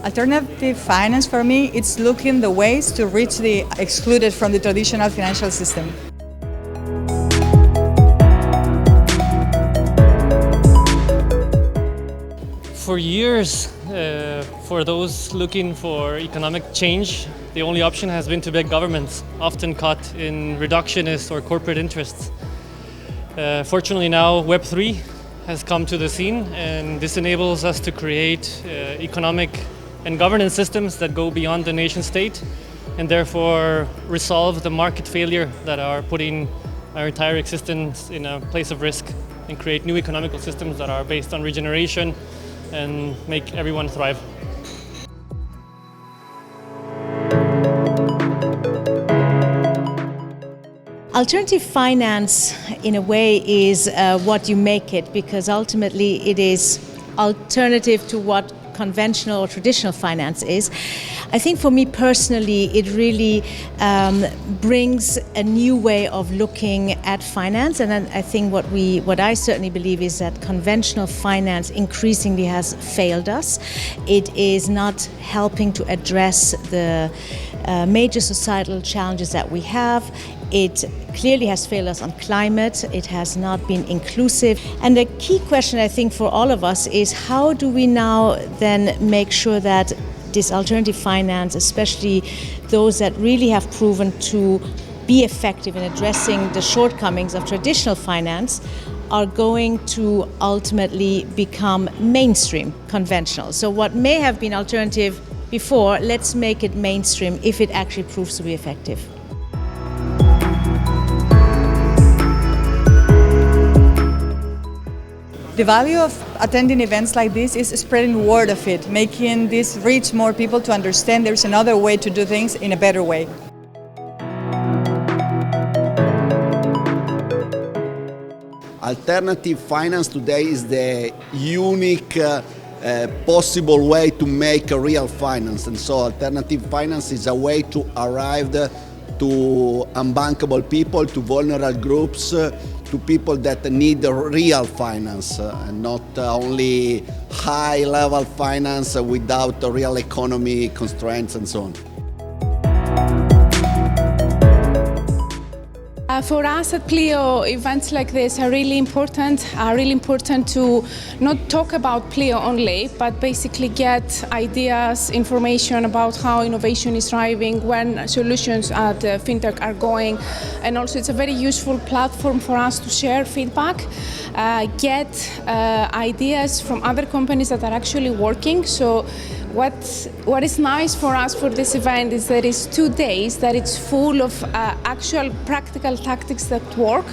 Alternative finance for me, it's looking the ways to reach the excluded from the traditional financial system. For years, for those looking for economic change, the only option has been to beg governments, often caught in reductionist or corporate interests. Fortunately now, Web3 has come to the scene, and this enables us to create economic and governance systems that go beyond the nation state and therefore resolve the market failure that are putting our entire existence in a place of risk, and create new economical systems that are based on regeneration and make everyone thrive. Alternative finance, in a way, is what you make it, because ultimately it is alternative to what conventional or traditional finance is. I think for me personally, it really brings a new way of looking at finance, and I think what I certainly believe is that conventional finance increasingly has failed us. It is not helping to address the major societal challenges that we have. It clearly has failed us on climate. It has not been inclusive. And the key question, I think, for all of us is how do we now then make sure that this alternative finance, especially those that really have proven to be effective in addressing the shortcomings of traditional finance, are going to ultimately become mainstream conventional. So what may have been alternative before, let's make it mainstream if it actually proves to be effective. The value of attending events like this is spreading word of it, making this reach more people to understand there's another way to do things in a better way. Alternative finance today is the unique possible way to make a real finance, and so alternative finance is a way to arrive to unbankable people, to vulnerable groups, to people that need real finance and not only high-level finance without a real economy constraints and so on. For us at Pleo, events like this are really important to not talk about Pleo only, but basically get ideas, information about how innovation is thriving, when solutions at FinTech are going, and also it's a very useful platform for us to share feedback, get ideas from other companies that are actually working. So what is nice for us for this event is that it's 2 days, that it's full of actual practical tactics that work.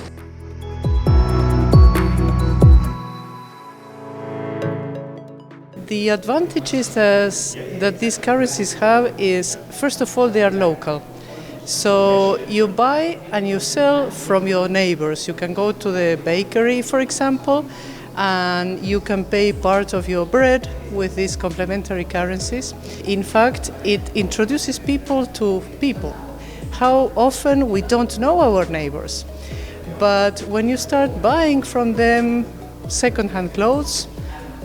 The advantages that these currencies have is, first of all, they are local. So you buy and you sell from your neighbors. You can go to the bakery, for example, and you can pay part of your bread with these complementary currencies. In fact, it introduces people to people. How often we don't know our neighbors, but when you start buying from them second-hand clothes,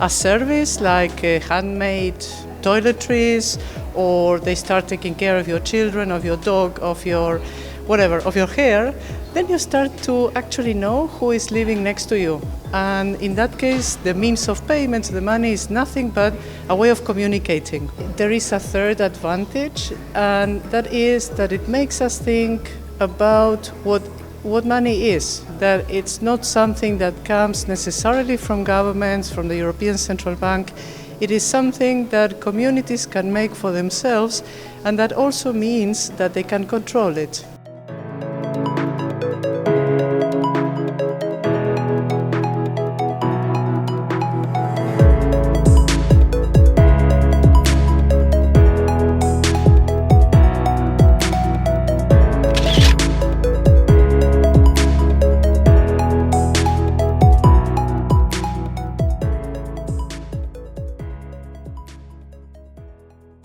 a service like handmade toiletries, or they start taking care of your children, of your dog, of your whatever, of your hair, then you start to actually know who is living next to you. And in that case, the means of payment, the money, is nothing but a way of communicating. There is a third advantage, and that is that it makes us think about what money is, that it's not something that comes necessarily from governments, from the European Central Bank. It is something that communities can make for themselves, and that also means that they can control it.